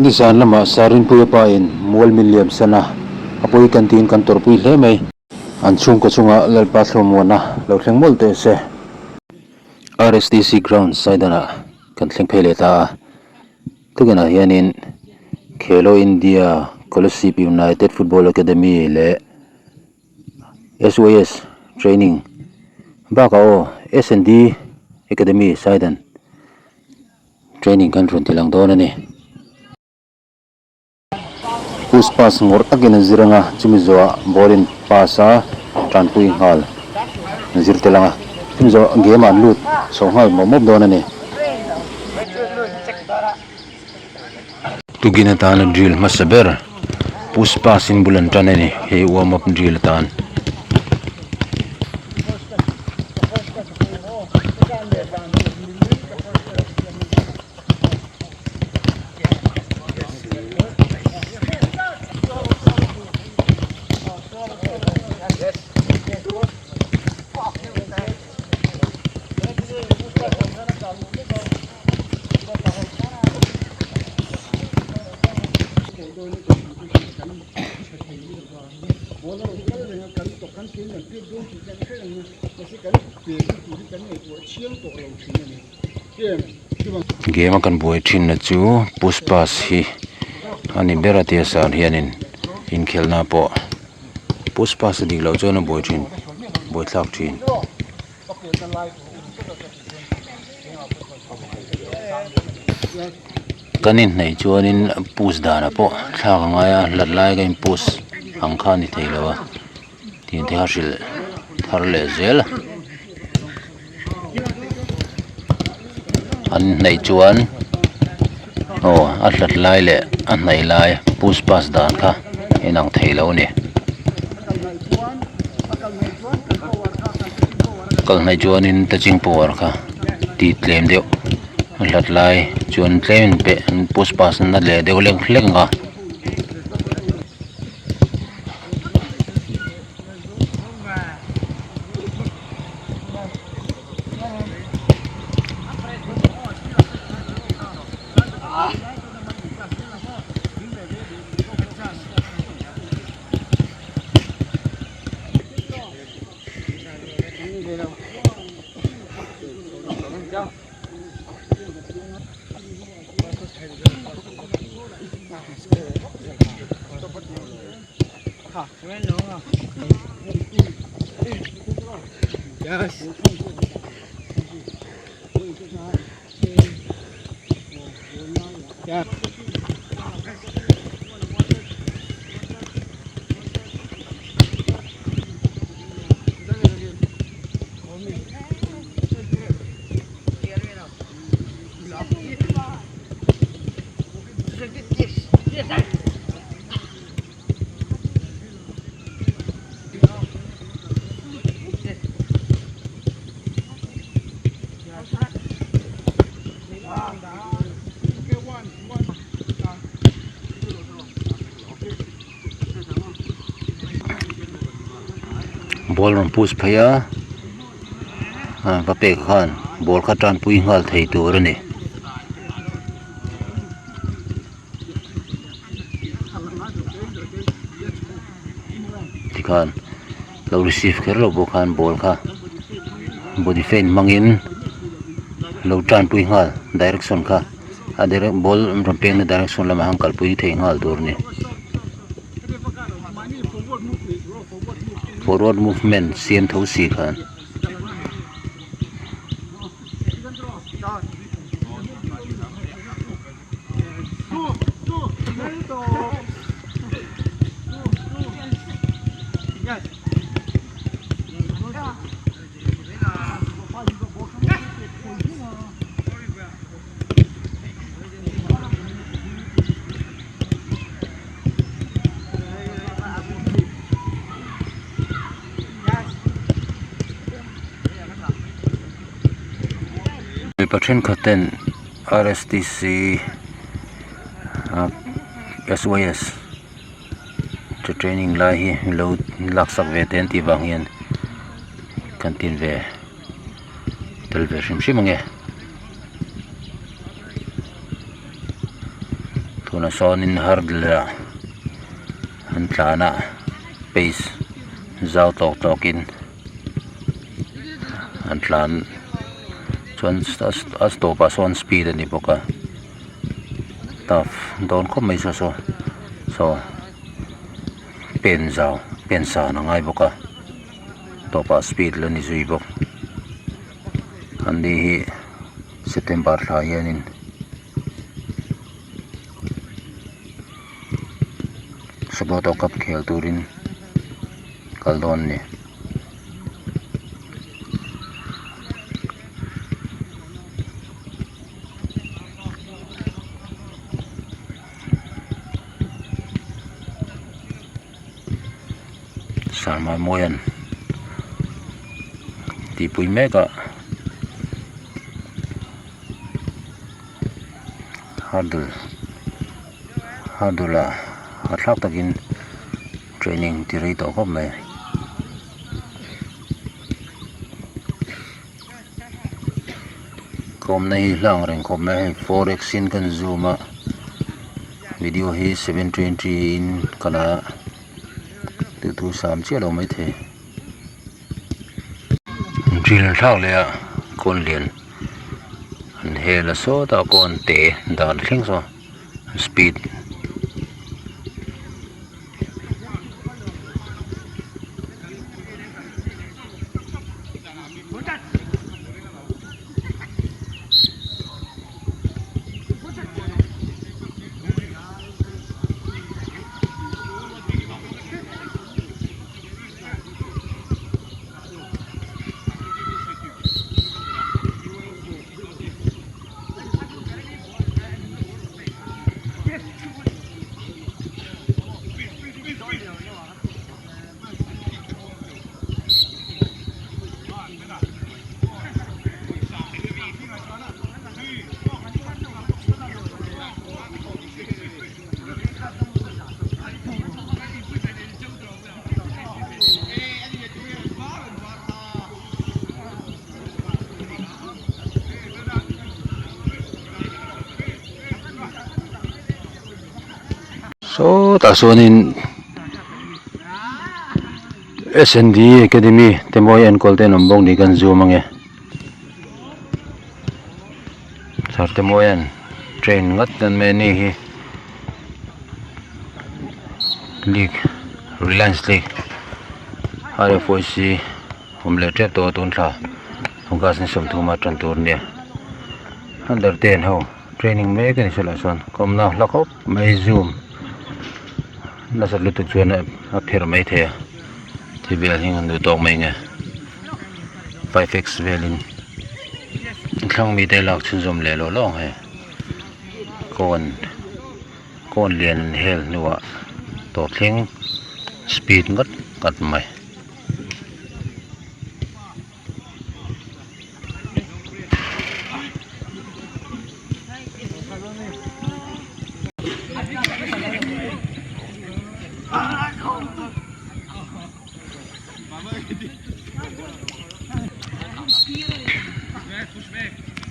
Di saan lama sarin puya pain mual miliam sana apoy kantin kantor puy lemay ansung ko sunga lalpaslo mo na lautleng molte se RSTC ground side na kantleng peleta tugana yanin Khelo India Colosseum United Football Academy le SYS training baka o S&D Academy side training kan run tilang dona ni Puspas ngor takin ziranga chimizoa bolin pasa tranpui hal zirtelanga chimizo game an lut so hal momob dona ni tugina tan drill masaber puspas in bulan tanani he warm up drill tan game akan buai thin na chu puspas hi ani beratia san hianin in khelna po puspas dik lo chona buai thin buai thlak thin kanin nei chuanin pus dana po thlak ngaya latlai ka in pus ang kha ni theilawa tin the haril thar le zel an nei chuan atlat lai le an nei lai puspas dan kha inang theilo ni kal nei chuan in taching por kha ti tlem deuh atlat lai chuan tlemin pe puspas na le deuh leng nga Yes. Yeah. ball ron pus phaya va pe khan ball kha tran pui ngal thei tur ani tikhan lo receive kher lo bo khan ball kha body fein mangin lo tran pui ngal direction kha adere ball ron peng na direction lama hang kal pui thei ngal tur ni forward movement siam tho si khan pathen khaten RSTC SYS to training lai hi lo laksak ve ten ti wang hian kantin ve tel ve shim shim nge thon tuna sonin hardla an tlana pace zau tokin an tlan chuan as topa son speed ani boka tough don khom mai so pen sa na ngai boka topa speed la ni zui bok andi hi September thla hianin Sabato Cup khel turin kaldon ni Sarma Moyan Tipui Mega Hardula hatlak takin training tiri to ko mai kom nei lang reng kom mai forex in kan zuma video hi 720 in kana tu sam che lo mai the drill thak le a kon lian an he la so ta kon te dan thling so speed so ta sonin SND Academy Temoy and Colten ombong ni kan zoom mangi sar Temoyan train ngat dan meni hi league Reliance League RFOC humle trap to tun tha hongkas ni som thuma tran tur ne under 10 ho training me kan sala son komna lakop mai zoom nasa lutuk chuan a pher mai the ti bel hing an du tok mai nge 5x velin thlang mi te lak chun zom le lo long he kon lian hel nuwa to thling speed ngat kat mai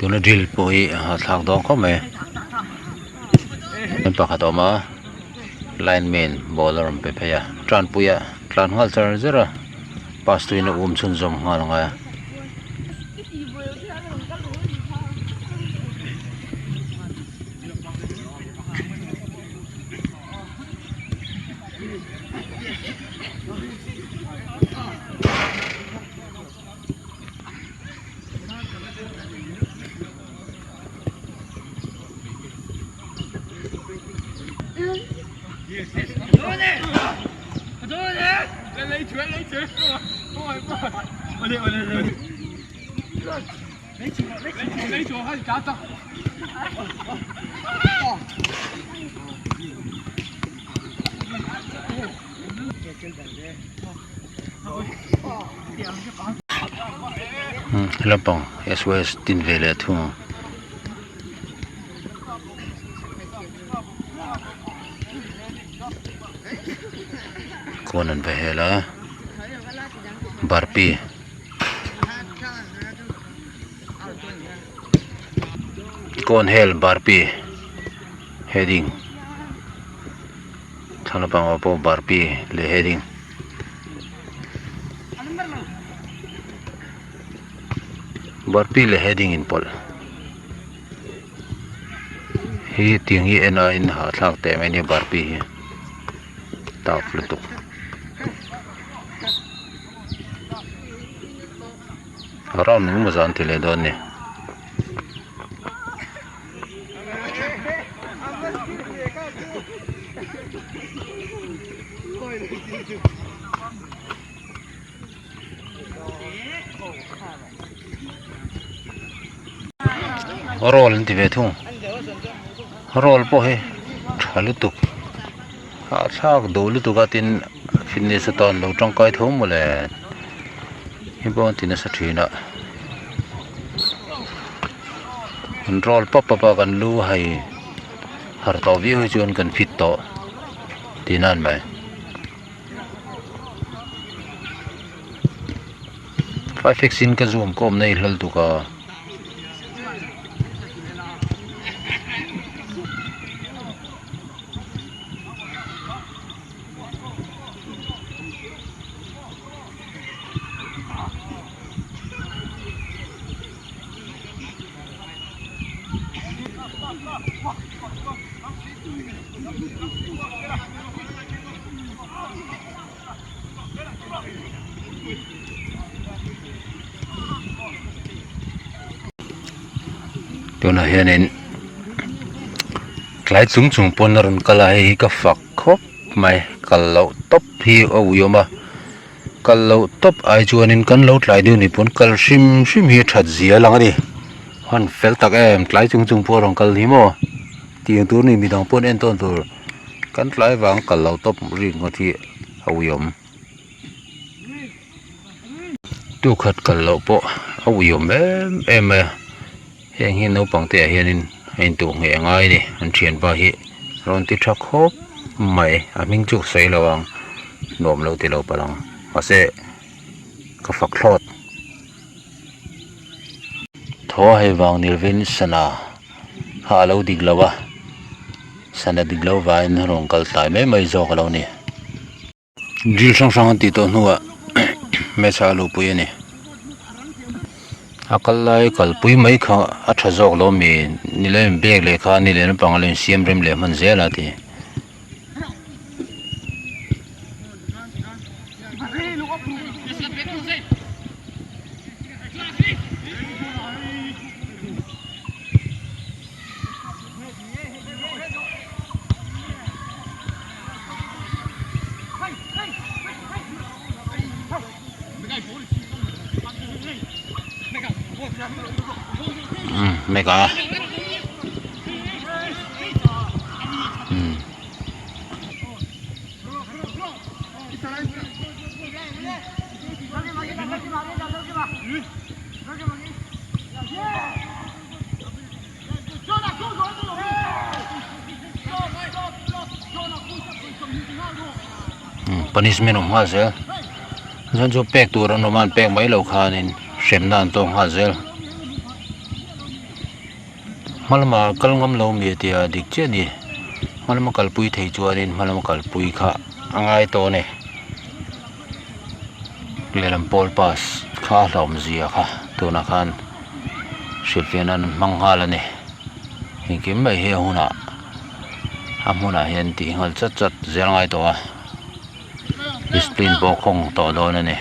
tuna drill po hi thak dong ko me en pakhat oma lineman bowler pe phaya tran puya tran hal char zera pas tu ina chun zom ngal nga Lampang SOS tin vele thu konan vehela barpi kon hel barpi heading thằng bang opo barpi le heading barpi le heading in pol hi tiếng hi ena in ha thak te mai ni barpi hi ta flutuk haram nu ma zan tile don ni roll ti ve thung roll po he thalu tuk ha thak do lu tu ga tin fitness ton lo tong kai thom mole hi bon tin sa thina roll pop pop kan lu hai har to vi hu chon kan fit to tinan mai fa fixin ka zoom kom nei hlal tu ka tuna hianin tlai chung chung pon ron kala hi ka fak khop mai kal lo top hi o yoma kal lo top ai chuanin kan lo tlai du ni pon kal shim shim hi that zia lang ani han fel tak em tlai chung chung po rong kal hi mo tiang tur ni midang pon en ton tur kan tlai wang kal lo top ri ngothi o yom tu khat kal lo po o yom em hiện hiện nấu bằng tiền hiện hiện tụ nghệ ngay đi anh chuyển vào hiện rồi tiếp theo khốp mày mình chụp xây là bằng nôm lâu thì lâu bằng và sẽ có phật lót thua hay vàng nil vin sana hà lâu đi lâu à sana đi lâu vài nó rong cal tai mấy giờ cái lâu nè drill sang sang tí to nữa mấy sao lâu bùi nè akalai kalpui mai kha atha jok lo mi nilem beg le kha nilen pangalen siam rem le man zela ti mega punishment of hazel zan jo pek tur no man pek mai lo khanin semnan to hazel malama kalngam lo mi tia dik che ni malama kalpui thei chuanin malama kalpui kha angai to ne lelam pol pass kha hlom zia kha tuna khan silfianan manghala ne hikim mai he huna amuna hian ti ngal chat chat zelngai to a discipline bo khong to do na ne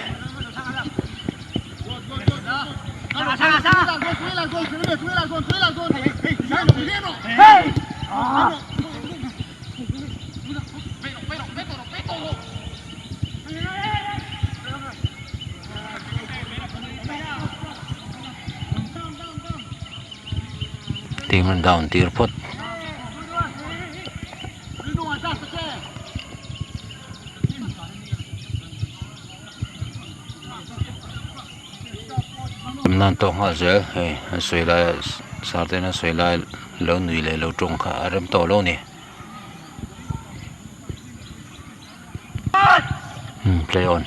team down tir pot nan to ha zel he soi la sarte na soi la lo nui le lo trong kha rem to lo ni play on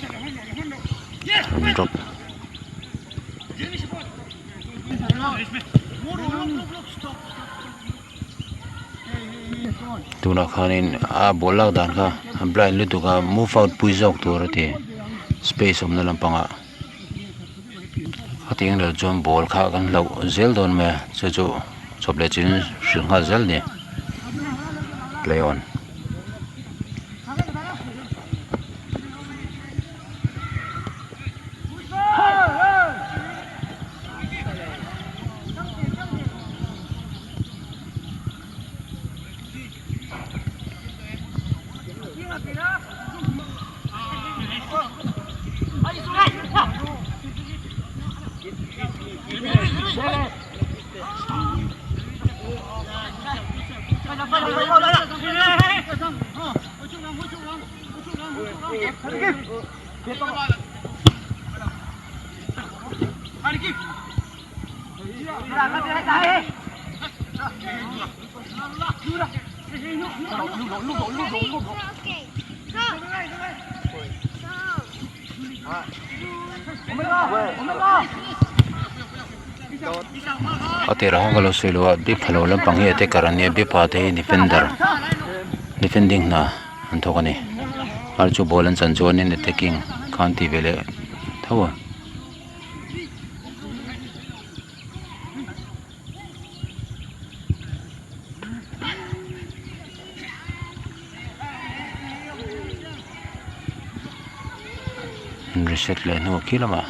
drop tuna khanin a bola dan kha blind lu tu ka move out pui jok tur ti space om na lampanga ating lo jom ball kha kan lo zel don me chu chu chople chin shringa zel ni play on atira hong galo silo bi phalo lampang hi ate karania bi pa te defending na anthokani archu bolan chanjon in attacking khanti vele thawa reset le no kilama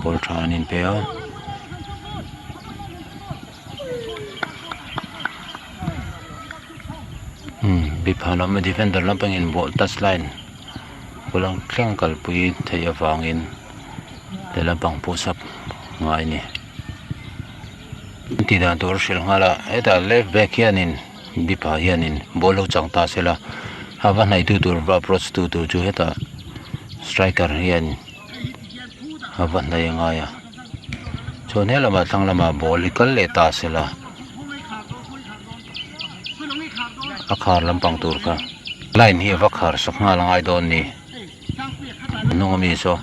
ball tran in peo bi phalo ma defender lampang in ball touch line bolang kleng kal pui thei awangin le lampang push up ngai ni ti da dor shil ngala eta left back hianin bi pha hianin ball lo changta sela hawa nai tu tur approach tu chu heta striker hian hawa nai ngaya chone lama thanglama ball ikal le ta sela akhar lampang tur ka line hi vakhar sakha langai don ni nungami so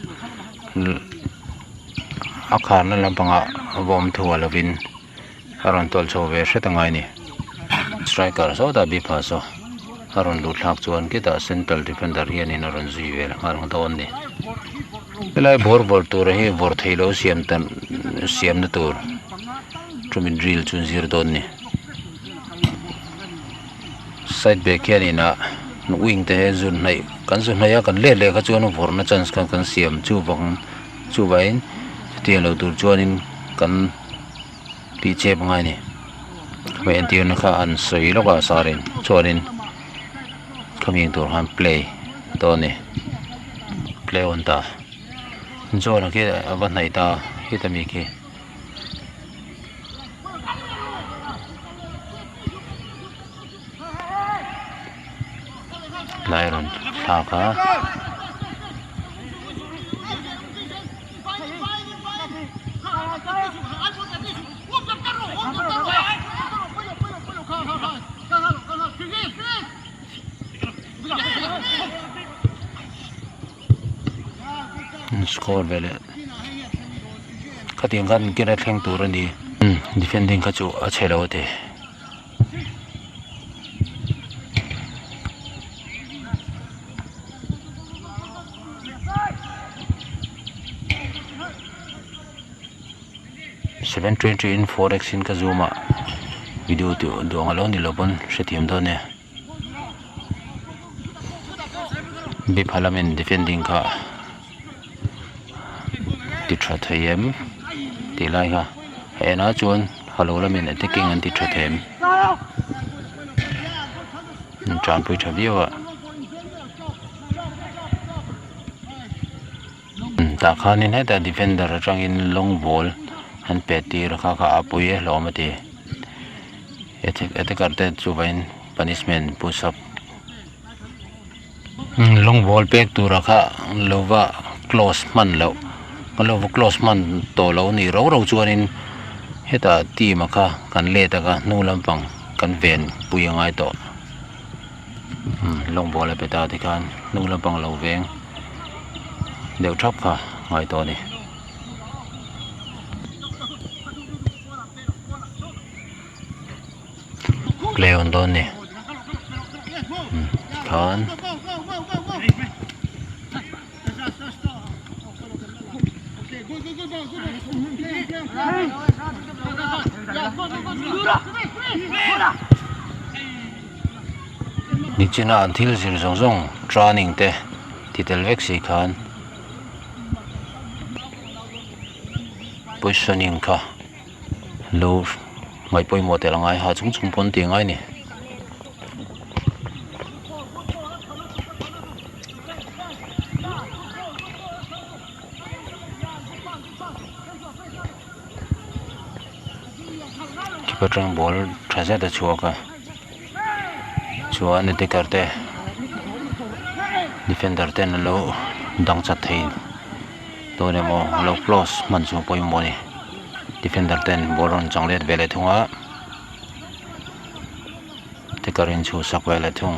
akhar na lampanga bom thuala win aron tol chowe hretangai ni striker so da bi pha so aron lu thak chuan kita central defender hian in aron zui vel ngarang don ni pelai bor tur hi bor theilo siam na tur trumin drill chun zir don ni side back hian ina wing te zun nei kan zun nei kan le ka chuan vor na chance kan siam chu bang chu bain ti lo tur chuan in kan ti che bangai ni wen ti na kha an sei lo ka sarin chuan in coming to hand play Tony play on ta John ke awan nai ta hitami ke Lion Saka score vele kating kan kira thleng tur ani defending ka chu a chhelo te seven 20 in 4x in ka zuma video tu do ngalon di lobon setiam do ne bi parliament defending ka ti tha thayem ti lai ha ena chuan halo lamin attacking an ti tha them chan pui tha viwa ta khanin heta defender atangin long ball han pe ti rakha kha apui lomati ete karte chubain punishment push up long ball pek tu rakha lova close man lo lo close man to lo ni ro chuanin heta team kha kan le ta ka nu lampang kan ven puyangai to long ball pe ta ti kan nu lampang lo veng deu thap kha ngai to ni play on don ni khan ni china an thil zir zong zong training te titel vek si khan positioning kha lo ngai poi mo te langai ha chung chung pon ti ngai ni patang ball thasa da chuaka chuan te karte defender ten lo dang chat thei to ne mo lo close man chu poi mo ni defender ten ball on changlet bele thunga te karin chu sakwela thung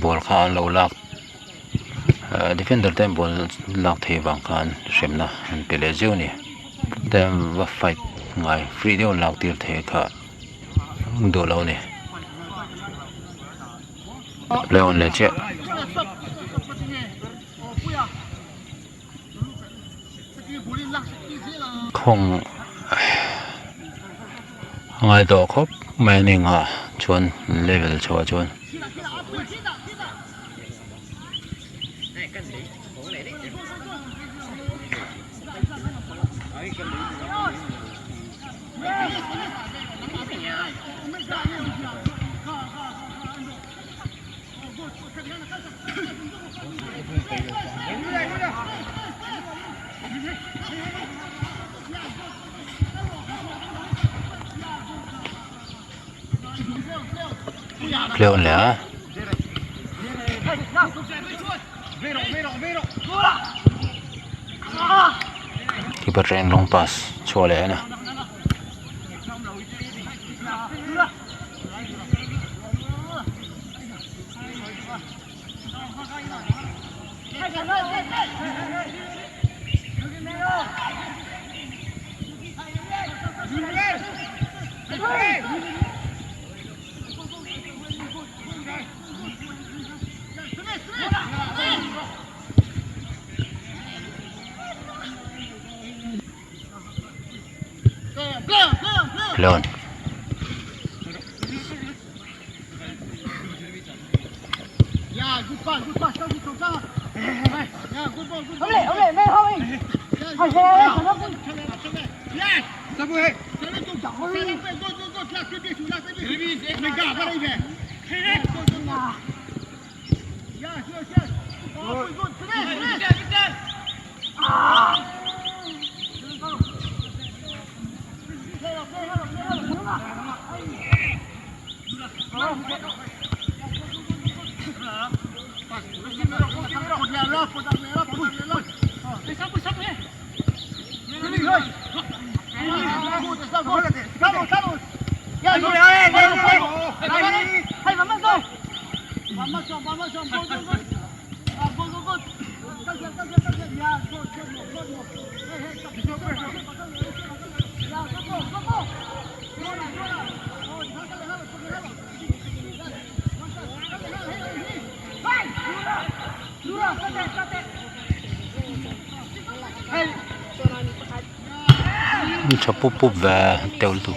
ball kha lo lak defender ten ball lak thei bang khan shemna an pele zeu ni tem va fight ngai free deu lak tir the kha do lo ni leon leche không ngai do khop manning ha chuan level chawa chuan Leon lẽ keeper train long pass chua lẽ nè Leon Yeah, good pass, good pass. Sao đi xuống sao? Yeah, good ball, good ball. Ông lệ, mày không đi. Hay hay, nó cũng. Yes. Sao vậy? Sao nó cũng chẳng ơi. Go, lắc cái đi xuống, lắc cái đi. Mày gạt vào đây về. Yeah, sure. Oh, good. Finish. Ah. chop pup và teo tu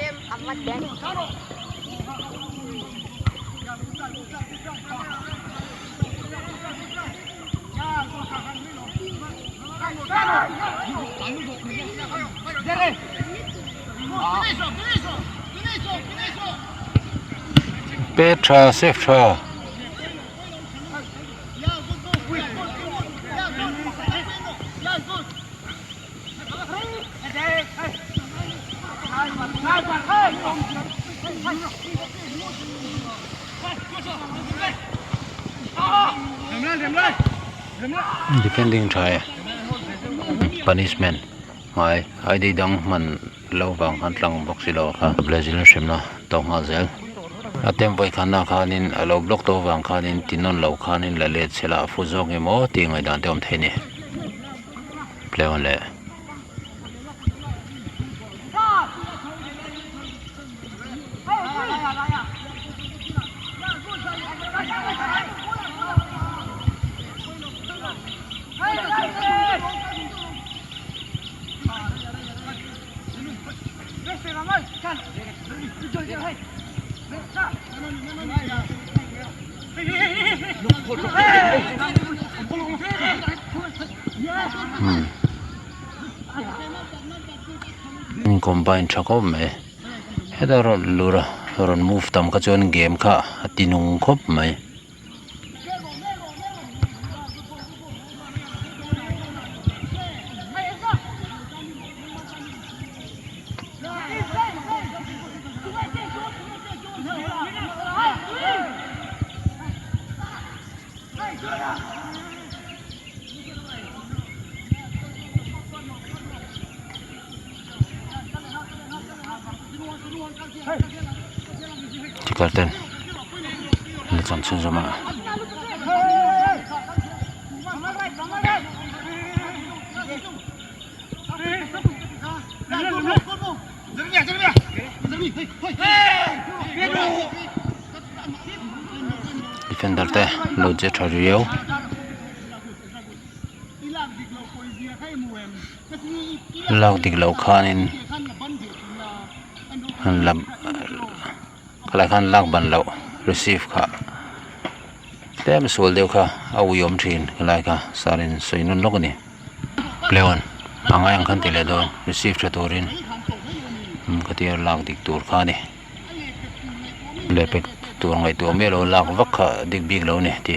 Petra Seftra defending try punishment ai đi đóng mình lâu vàng ăn lăng box lo ha Brazil xem nó tàu hoa zel atem boy khana khanin alo block to wang khanin tinon lo khanin la le chela fu zong emo ti ngai dan tem theni play on le combine chakop mai heda ro lura ron move tam ka chon game kha atinung khop mai Tikarten lekan senzama defender te loje thariyo lag dik lo khanin lam kalai khan lag ban lo receive kha tem sol deu kha au yom thin kalai kha sarin soinun lokani play on angai ang khan tile do receive tha torin katia lag dik tur kha ni lepek tur ngai tu melo lag vak kha dik big lo ni ti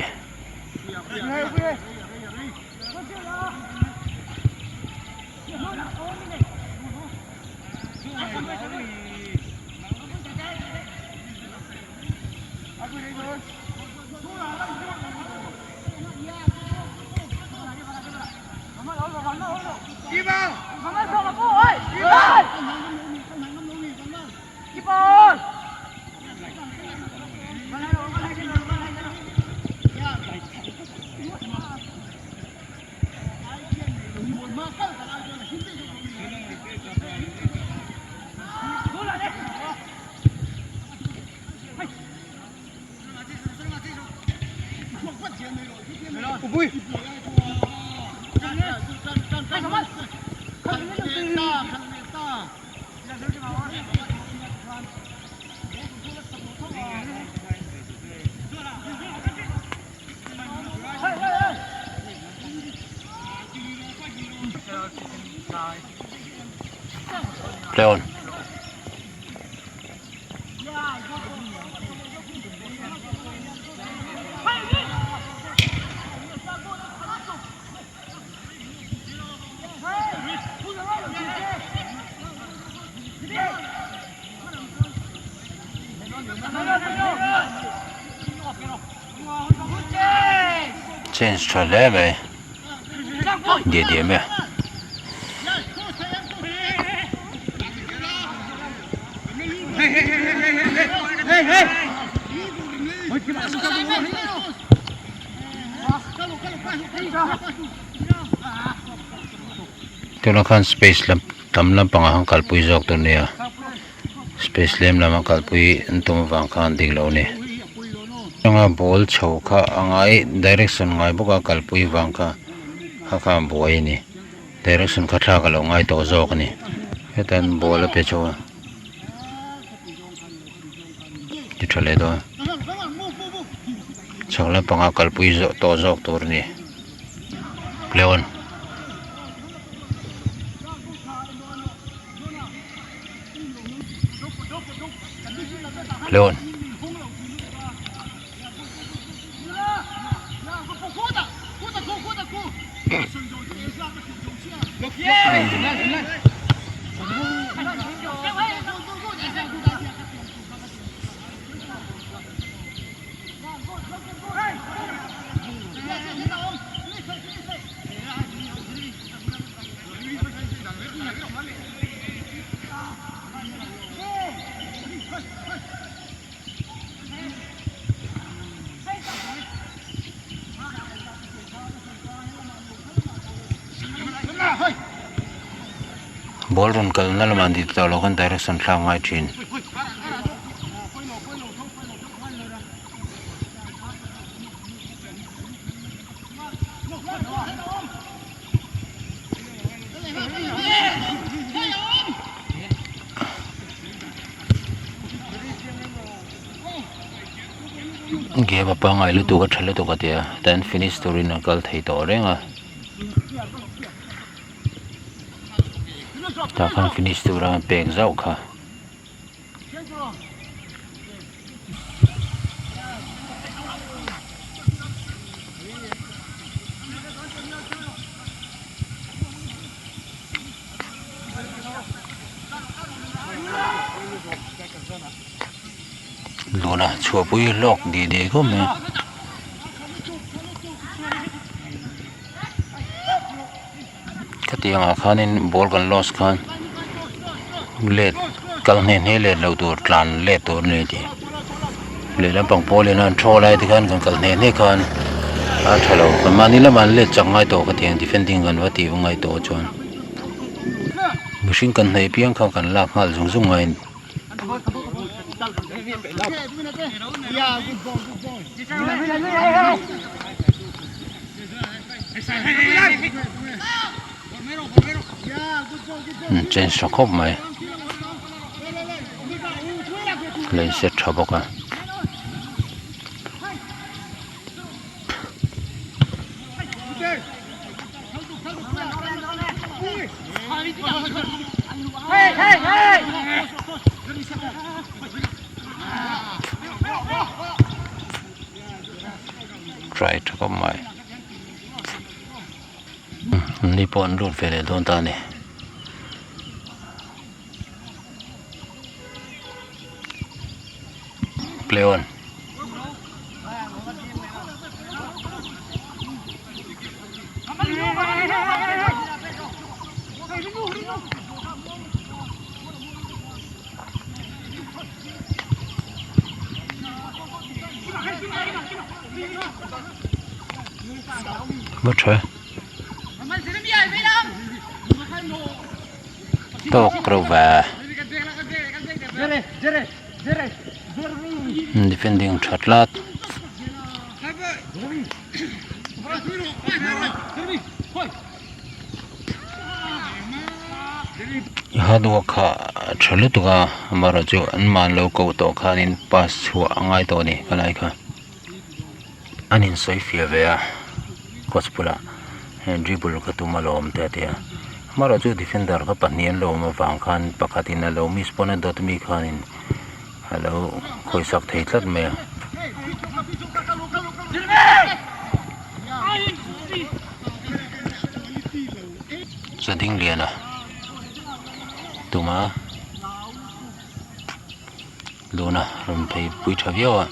play on change to leve dia me Tuna kan space lam tam lam pangahang kalpui jok to niya space lem lam kalpui entum wang khan diglo ni nga ball chho kha angai direction ngai boka kalpui wang kha kha boi ni direction kha tha kalo ngai to jok ni hetan ball pe chho ti thale do chakla panga kalpui to jok tur ni play on Leon ball run kal na laman di to lo kan direction thlang ngai thin game apa ngai lu tu ka thale to ka tia then finish story na kal thei to renga ta kan finish tu ra pek zau kha luna chua pui lok di de ko me katiang a khanin ball kan loss khan let kal ne ne let lo tur tlan let tur ne ti le lam pang pol en an tho lai ti khan kan kal ne ne khan a thalo kan mani la man let chang ngai to katiang defending kan wa ti ngai to chon machine kan nei piang kha kan la khal zung zung ngai chen sokop mai lên set thoboka try thokop mai ni pon lut fele don ta ne play on mất rồi tốt rồi và defending chatlat hadu kha chalu tuga mara jo an man lo ko to khanin pass hu angai to ni kalai kha anin soi fia ve a kospula dribble ka tu malom te te mara jo defender ka panian lo ma wang khan pakhatin lo miss pona dot mi khanin hello khoi sak thei tlat me sading liana tuma luna rum thei pui thavio a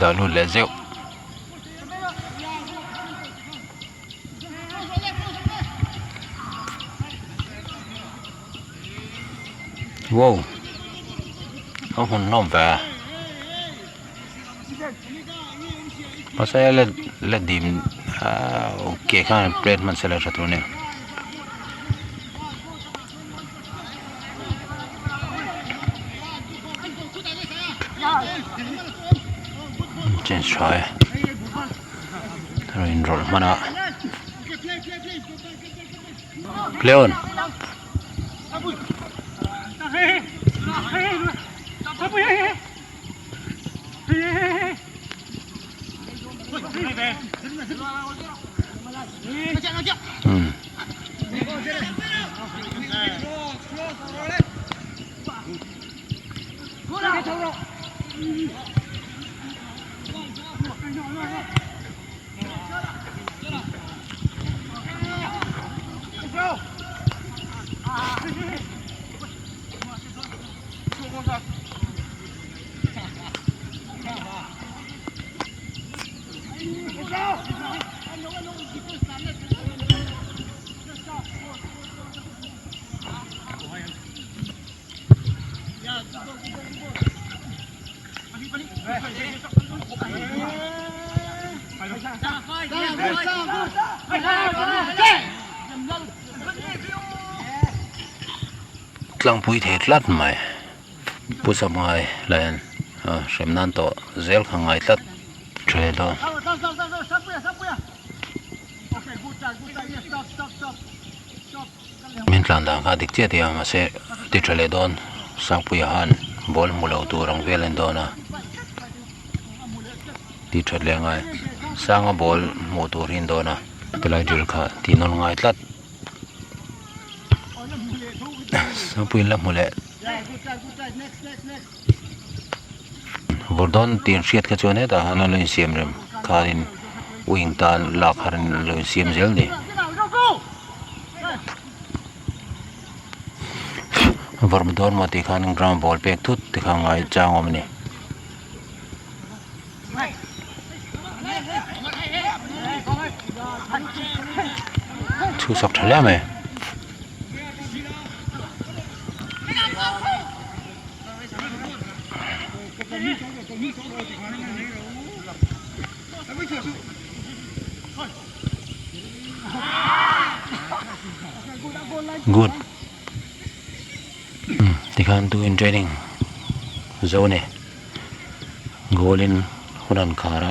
dalu lezeu wow không hồn nom về mà sẽ là điểm ok khá plate mình sẽ là rất luôn nè trên xoay rồi rồi mà nó play on tlang pui the tlat mai pu sa mai len sem nan to zel khangai tlat tre do min tlan da ka dik che ti ma se ti tre don sang pui han bol mulo tu rang velen dona ti tre le ngai sang a bol mo tu rin dona tilai dil kha ti non ngai tlat sang pui la mule Vordon tin riat ka chone da hana lo siam rem kharin wing tan la kharin lo siam zel ni Vormdon ma ti khan ground ball pek thut ti khang ai chang om ni thu sok thale me good ti khan tu in training zone goal in hunan khara